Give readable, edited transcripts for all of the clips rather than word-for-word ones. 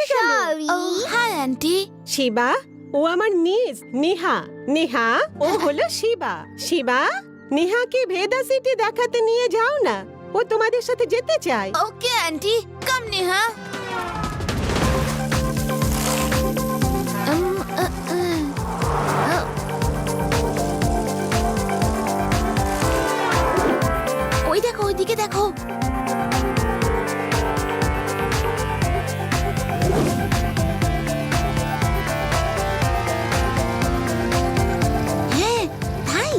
ভুলে গেল। ও hi aunty. Shiba, ও আমার নিজ নেহা। নেহা, ও হলো শিবা। শিবা, নেহাকে ভেদা সিটি দেখাতে নিয়ে যাও না, ও তোমাদের সাথে যেতে চায়। ওকে আন্টি, কাম নেহা। ওই দেখো, ওইদিকে দেখো। হ্যাঁ, তাই।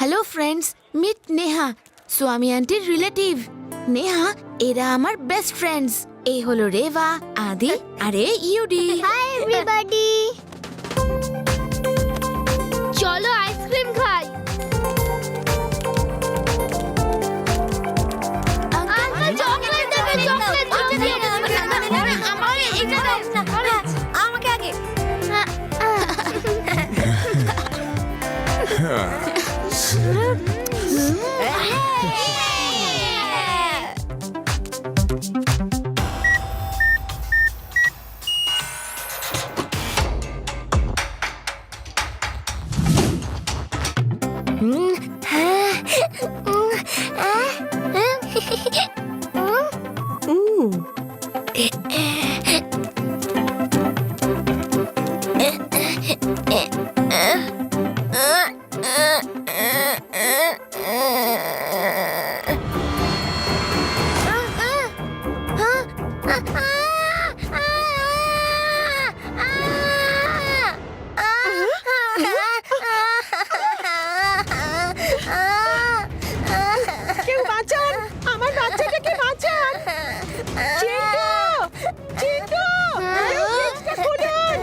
হ্যালো ফ্রেন্ডস, মিট নেহা, স্বামী আন্টির রিলেটিভ। নেহা, এরা আমার বেস্ট ফ্রেন্ডস। এই হলো রেভা, আদি আর এই ইউডি। হাই এভরিবডি, চলো আইসক্রিম খাই। আঙ্কেল চকলেট দেবে, চকলেট চকলেট। আমার এটা দাও না, আমাকে আগে। কেউ বাঁচান, আমার বাচ্চাটাকে বাঁচান। চিন্টু, চিন্টু, কেউ ফ্রিজটা খুলুন।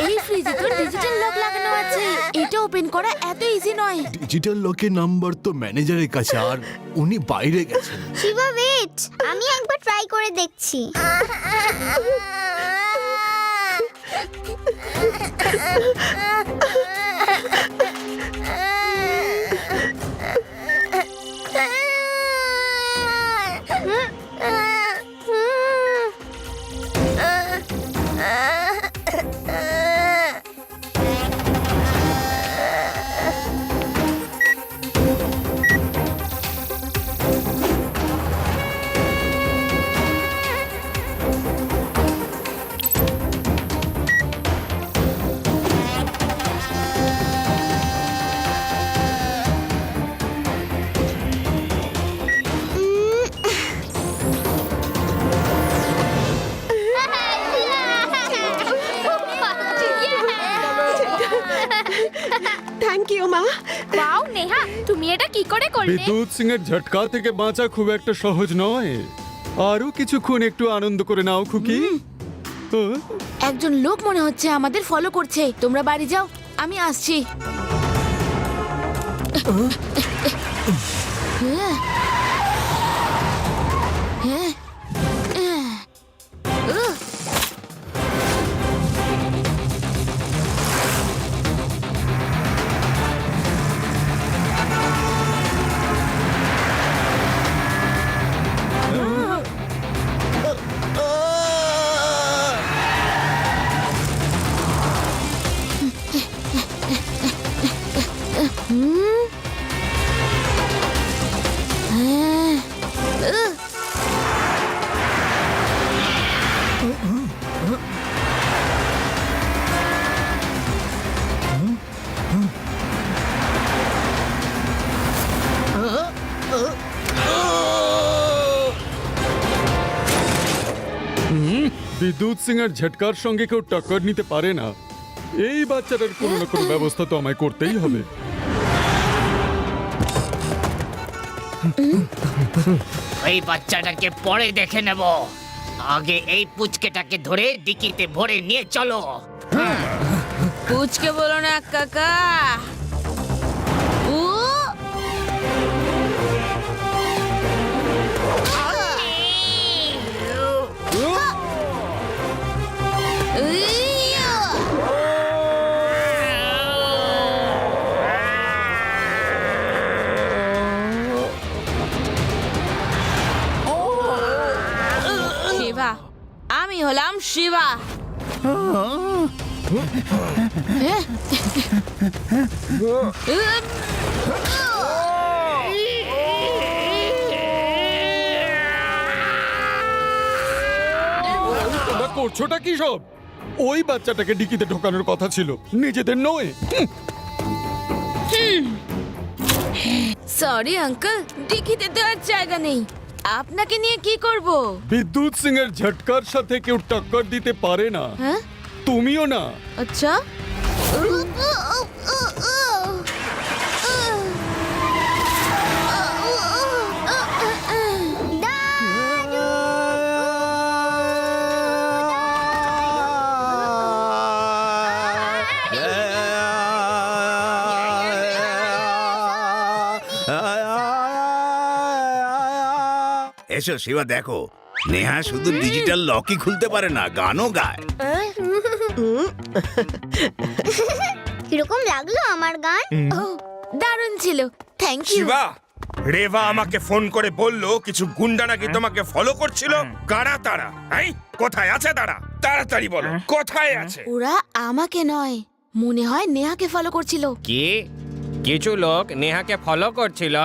এই ফ্রিজে তো ডিজিটাল লক লাগানো আছে, এটা ওপেন করা এত ইজি নয়। ডিজিটাল লকের নাম্বার তো ম্যানেজারের কাছে, আর উনি বাইরে গেছেন। শিবা ওয়েট, আমি একবার ট্রাই করে দেখছি। থ্যাংক ইউ মা। ওয়াও নেহা, তুমি এটা কি করে করলে? বিদ্যুৎ সিং এর ঝটকা থেকে বাঁচা খুব একটা সহজ নয়। আরো কিছুক্ষণ একটু আনন্দ করে নাও খুকি। একজন লোক মনে হচ্ছে আমাদের ফলো করছে। তোমরা বাড়ি যাও, আমি আসছি। বিদ্যুৎ সিং আর ঝটকার সঙ্গে কেউ টক্কর নিতে পারে না। এই বাচ্চাটার কোনো না কোনো ব্যবস্থা তো আমায় করতেই হবে। এই বাচ্চাটাকে পরে দেখে নেব, আগে এই পুচকেটাকে ধরে ডিকিতে ভরে নিয়ে চলো। পুচকে বলো না কাকা। ও শিবা, আমি হলাম শিবা। তোমরা করছোটা কি সব? ওই বাচ্চাটাকে ডিকিতে ঢোকানোর কথা ছিল, নিজেদের নয়। সরি আঙ্কেল, ডিকিতে তো আর জায়গা নেই। আপনাকে নিয়ে কি করব? বিদ্যুৎ সিং এর ঝটকার সাথে কেউ টক্কর দিতে পারে না, হ্যাঁ, তুমিও না। আচ্ছা। এসো শিবা, দেখো নেহা শুধু ডিজিটাল লকই খুলতে পারে না, গানও গায়। কিরকম লাগলো আমার গান? দারুণ ছিল, থ্যাংক ইউ। শিবা, রেভা আমাকে ফোন করে বলল কিছু গুন্ডা নাকি তোমাকে ফলো করছিল। কারা তারা? এই কোথায় আছে তারা? তাড়াতাড়ি বলো, কোথায় আছে? ওরা আমাকে নয়, মনে হয় নেহাকে ফলো করছিল। কি কিছু লোক নেহাকে ফলো করছিল?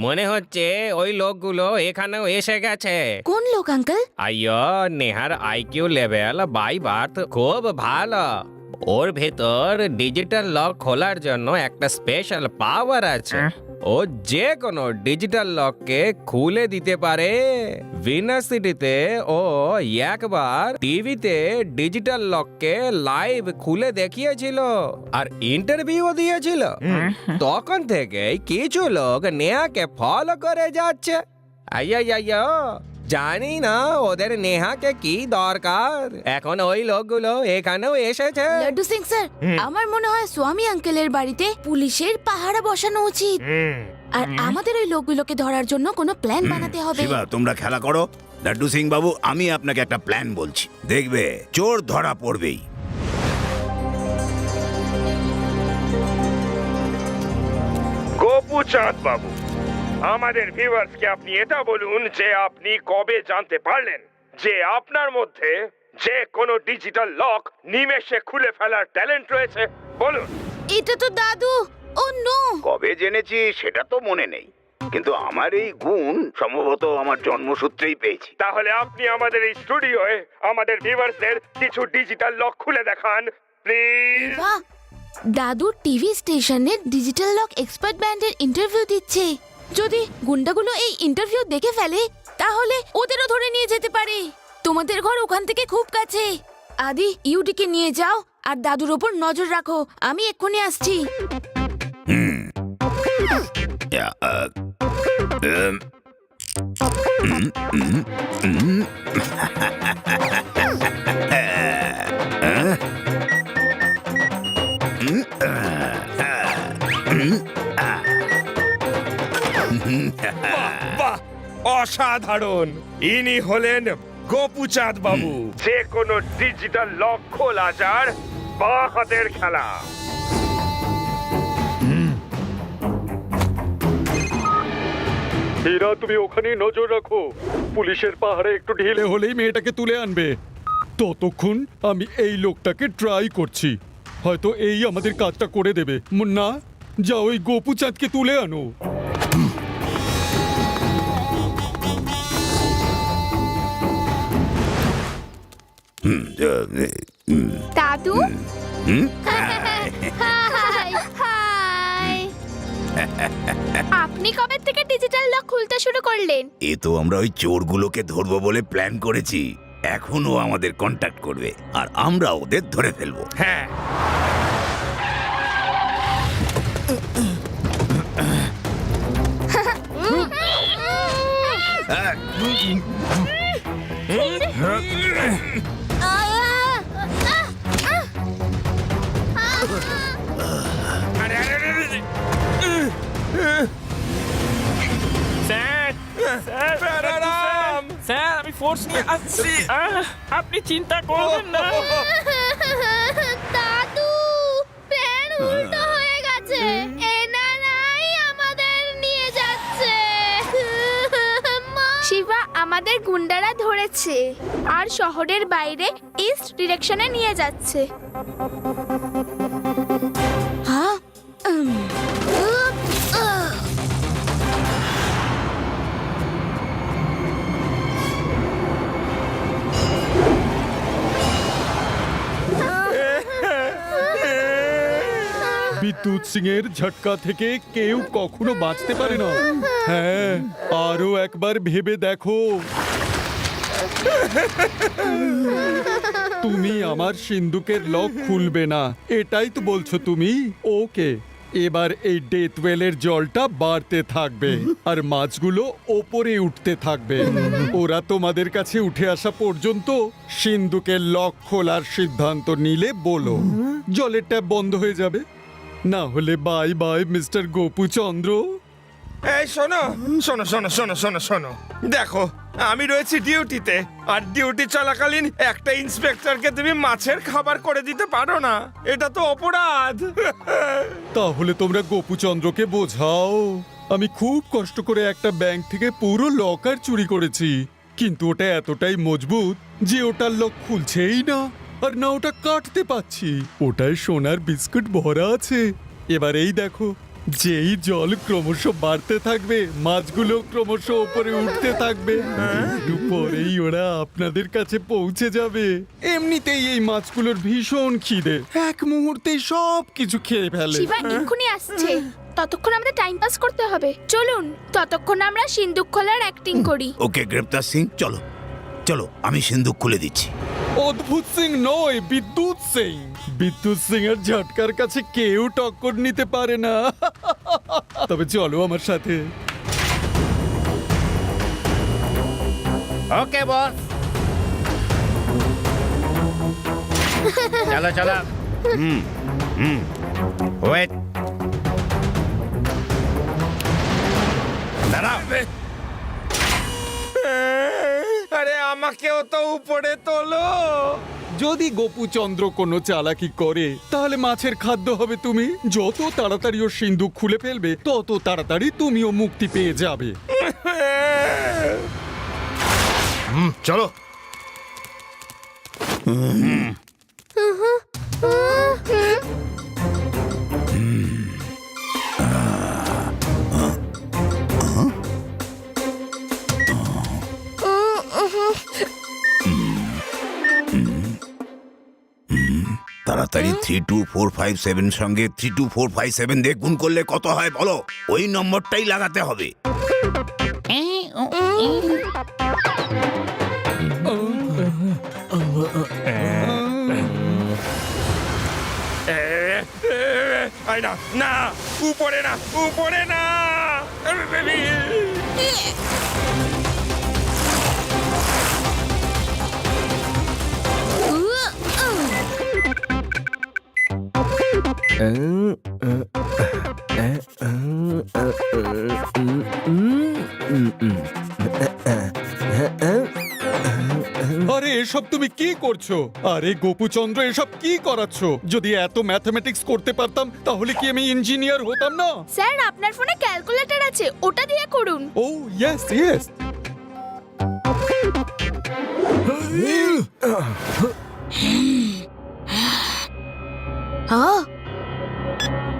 মনে হচ্ছে ওই লোকগুলো এখানেও এসে গেছে। কোন লোক আঙ্কেল? আইয়ো, নেহার আইকিউ লেভেল বাই বার্থ খুব ভালো। ওর ভেতর ডিজিটাল লক খোলার জন্য একটা স্পেশাল পাওয়ার আছে। ও যে কোনো ডিজিটাল লককে খুলে দিতে পারে। ভিনাস সিটিতে ও একবার টিভিতে ডিজিটাল লককে লাইভ খুলে দেখিয়েছিল আর ইন্টারভিউ দিয়েছিল। তখন থেকে কিছু লোক নেহাকে ফলো করে যাচ্ছে। আইয়া, জানি না ওদের নেহাকে কি দরকার। এখন ওই লোকগুলো এখানেও এসেছে। লাড্ডু সিং স্যার, আমার মনে হয় স্বামী আঙ্কেলের বাড়িতে পুলিশের পাহারা বসানো উচিত। আর আমাদের ওই লোকগুলোকে ধরার জন্য কোনো প্ল্যান বানাতে হবে। শিবা, তোমরা খেলা করো। লাড্ডু সিং বাবু, আমি আপনাকে একটা প্ল্যান বলছি, দেখবে চোর ধরা পড়বেই। গোপু চাঁদ বাবু, আমাদের ভিউয়ার্সকে আপনি এটা বলুন যে আপনি কবে জানতে পারলেন যে আপনার মধ্যে যে কোনো ডিজিটাল লক নিমেষে খুলে ফেলার ট্যালেন্ট রয়েছে? বলুন। এটা তো দাদু। ও নো। কবে জেনেছি সেটা তো মনে নেই, কিন্তু আমার এই গুণ সম্ভবত আমার জন্মসূত্রেই পেয়েছি। তাহলে আপনি আমাদের এই স্টুডিওয়ে আমাদের ভিউয়ার্সদের কিছু ডিজিটাল লক খুলে দেখান প্লিজ। বাহ, দাদু টিভি স্টেশনে ডিজিটাল লক এক্সপার্ট ব্যান্ডের ইন্টারভিউ দিচ্ছে। যদি গুন্ডাগুলো এই ইন্টারভিউ দেখে ফেলে তাহলে ওদেরও ধরে নিয়ে যেতে পারে। তোমাদের ঘর ওখান থেকে খুব কাছে। আদি, ইউডিকে নিয়ে যাও আর দাদুর ওপর নজর রাখো। আমি এক্ষুনি আসছি। বাহ, অসাধারণ! ইনি হলেন গোপু চাঁদ বাবু। যে কোনো ডিজিটাল লক খোলা যার বাঁ হাতের খেলা। হীরা, তুমি ওখানেই নজর রাখো। পুলিশের পাহাড়ে একটু ঢিলে হলেই মেয়েটাকে তুলে আনবে। ততক্ষণ আমি এই লোকটাকে ট্রাই করছি, হয়তো এই আমাদের কাজটা করে দেবে। মুন্না, যাও ওই গোপু চাঁদকে তুলে আনো। দাদু, আপনি কবে থেকে ডিজিটাল লক খুলতে শুরু করলেন? এ তো আমরা ওই চোরগুলোকে ধরবো বলে প্ল্যান করেছি। এখনো আমাদের কন্ট্যাক্ট করবে আর আমরা ওদের ধরে ফেলবো। হ্যাঁ, আরে আরে আরে, আরে। স্যার আমি ফোর্স নিয়ে আসছি আপনি চিন্তা করবেন না দাদু প্ল্যান উল্টো হয়ে গেছে, এনারাই আমাদের নিয়ে যাচ্ছে। শিবা, আমাদের গুন্ডারা ধরেছে আর শহরের বাইরে ইস্ট ডিরেকশনে নিয়ে যাচ্ছে। হ্যাঁ বিদ্যুৎ সিং এর ঝটকা থেকে কেউ কখনো বাঁচতে পারে না। হ্যাঁ, আরো একবার ভেবে দেখো। তুমি আমার সিন্ধুকের লক খুলবে না, এটাই তো বলছো তুমি। ওকে, এবার এই ডেথ ওয়েলের জলটা বাড়তে থাকবে আর মাছগুলো ওপরে উঠতে থাকবে। ওরা তোমাদের কাছে উঠে আসা পর্যন্ত সিন্ধুকের লক খোলার সিদ্ধান্ত নিলে বলো, জলের ট্যাপ বন্ধ হয়ে যাবে। না হলে বাই বাই মিস্টার গোপু চন্দ্র। এই শোনো শোনো শোনো শোনো শোনো শোনো, দেখো আমি রয়েছি ডিউটিতে, আর ডিউটি চলাকালীন একটা ইন্সপেক্টরকে তুমি মাছের খাবার করে দিতে পারো না, এটা তো অপরাধ। তাহলে তোমরা গোপু চন্দ্রকে বোঝাও। আমি খুব কষ্ট করে একটা ব্যাংক থেকে পুরো লকার চুরি করেছি, কিন্তু ওটা এতটাই মজবুত যে ওটার লক খুলছেই না, আর না ওটা কাটতে পাচ্ছি। ওটায় সোনার বিস্কুট ভরা আছে। এবার এই দেখো, যেই জল ক্রমশ বাড়তে থাকবে, মাছগুলো ক্রমশ উপরে উঠতে থাকবে, একটু পরেই ওরা আপনাদের কাছে পৌঁছে যাবে। এমনিতেই এই মাছগুলোর ভীষণ খিদে, এক মুহূর্তে সব কিছু খেয়ে ফেলে। শিবা এক্ষুনি আসছে, ততক্ষণ আমাদের টাইম পাস করতে হবে। চলুন, ততক্ষণ আমরা সিন্দুক খোলার অ্যাক্টিং করি। ওকে গ্রেপ্তার সিং, চলো চলো, আমি সিন্ধুক খুলে দিচ্ছি। অদ্ভুত সিং নয়, বিদ্যুৎ সিং। বিদ্যুৎ সিং এর ঝটকার কাছে কেউ টক্কর নিতে পারে না। তবে চলো আমার সাথে। ওকে বস, চলো চলো। ওয়েট, দাঁড়াও। আরে আমাকেও তো উপরে তোলো। যদি গোপু চন্দ্র কোনো চালাকি করে তাহলে মাছের খাদ্য হবে তুমি। যত তাড়াতাড়ি ও সিন্ধুক খুলে ফেলবে তত তাড়াতাড়ি তুমিও মুক্তি পেয়ে যাবে। চলো। তাড়াতাড়ি 32457 সঙ্গে 32457 দিয়ে গুণ করলে কত হয় বলো? ওই নম্বরটাই লাগাতে হবে। না না, উপরে না, উপরে না। আরে এসব তুমি কি করছো? আরে গোপুচন্দ্র, এসব কি করাচ্ছ? যদি এত ম্যাথমেটিক্স করতে পারতাম তাহলে কি আমি ইঞ্জিনিয়ার হতাম না? স্যার, আপনার ফোনে ক্যালকুলেটর আছে, ওটা দিয়ে করুন। ও ইয়েস ইয়েস।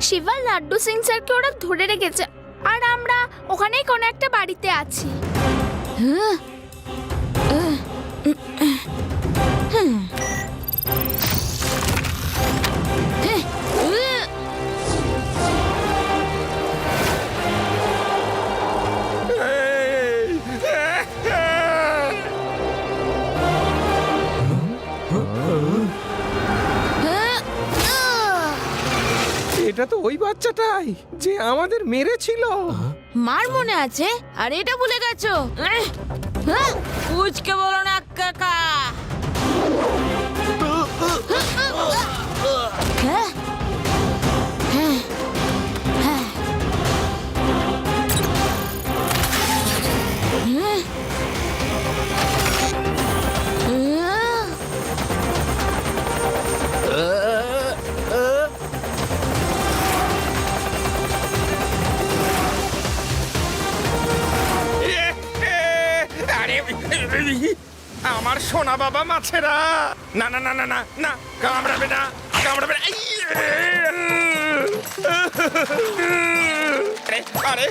শিবা, লাড্ডু সিং স্যারকে ওরা ধরে রেখেছে আর আমরা ওখানেই কোনো একটা বাড়িতে আছি। এটা তো ওই বাচ্চাটাই যে আমাদের মেরেছিল। মার মনে আছে আর এটা ভুলে গেছো? পুচকে বলো না কাকা। হ্যাঁ? হ্যাঁ। হ্যাঁ। হ্যাঁ। আরে আমার সোনা বাবা মাছেরা, না না না না না না, কামড়াবে না, কামড়াবে না। আরে আরে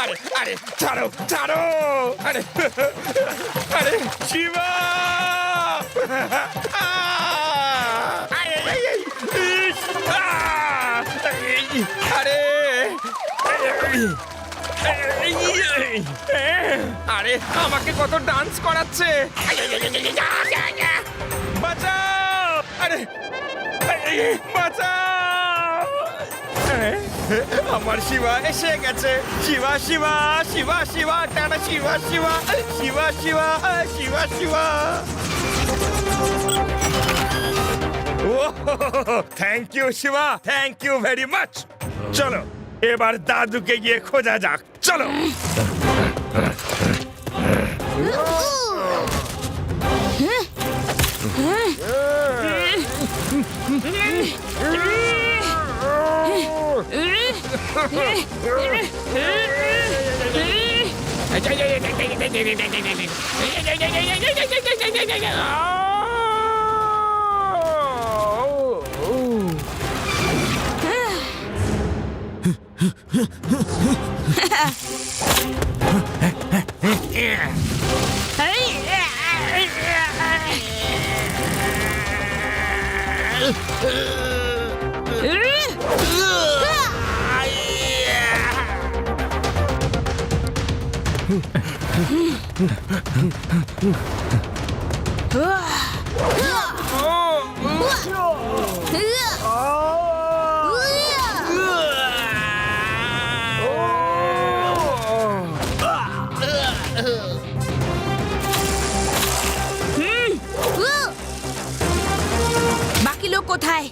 আরে আরে ছাড়ো ছাড়ো, আরে আরে শিবা, আরে আরে আমাকে কত ডান্স করাচ্ছে। বাঁচাও, আরে বাঁচাও, আমার শিবা এসে গেছে। শিবা শিবা শিবা শিবা টাটা, শিবা শিবা শিবা শিবা শিবা শিবা। ও thank you Shiba, thank you very much. চলো এবার দাদুকে গিয়ে খোঁজা যাক, চলো। বাকি লোক কোথায়?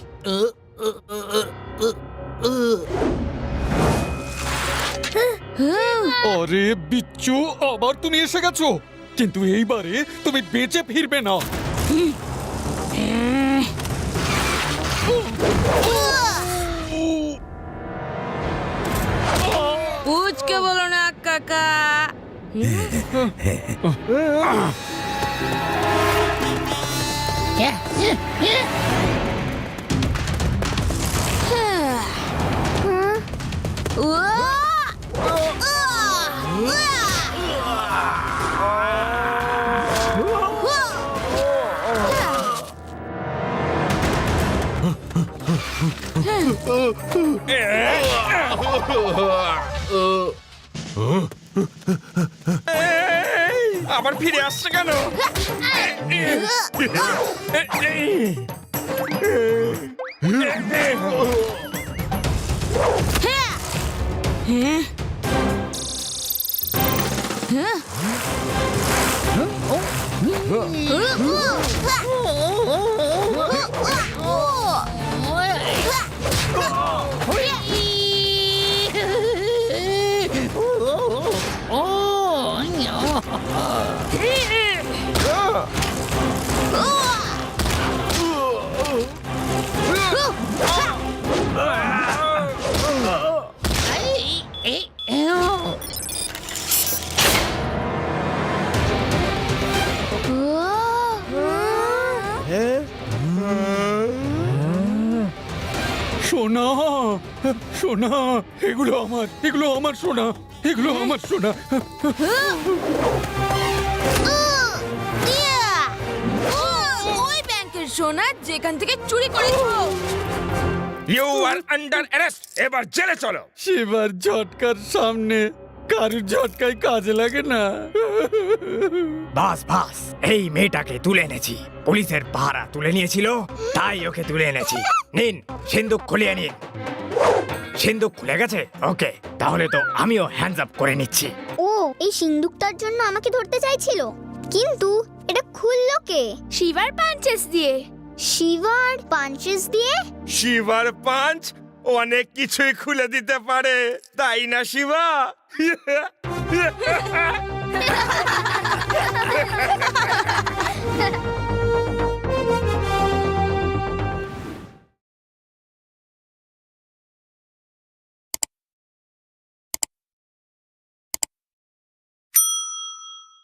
আরে বিচ্ছু, আবার তুমি এসে গেছো, কিন্তু এইবারে তুমি বেঁচে ফিরবে না। পুচকে বলো না কাকা। আবার ফিরে আসছে কেন? সোনা, সোনা, এগুলো আমার, এগুলো আমার সোনা, এগুলো আমার সোনা। ওই ব্যাংকের সোনা যেখান থেকে চুরি করেছো। ইউ আর আন্ডার অ্যারেস্ট, এবার জেলে চলো। শিবার ঝটকার সামনে কারুর ঝটকায় কাজে লাগে না। বাস বাস, এই মেয়েটাকে তুলে এনেছি। পুলিশের পাহারা তুলে নিয়েছিল, তাই ওকে তুলে এনেছি। নিন, সিন্দুক খুলিয়ে নিন। সিন্দুক খুলে গেছে? ওকে, তাহলে তো আমিও হ্যান্ডস আপ করে নিচ্ছি। ও এই সিন্দুকটার জন্য আমাকে ধরতে চাইছিল, কিন্তু এটা খুললো কে? শিভার পাঞ্চেস দিয়ে। শিভার পাঞ্চেস দিয়ে? শিবার পাঞ্চ অনেক কিছুই খুলে দিতে পারে, তাই না শিবা?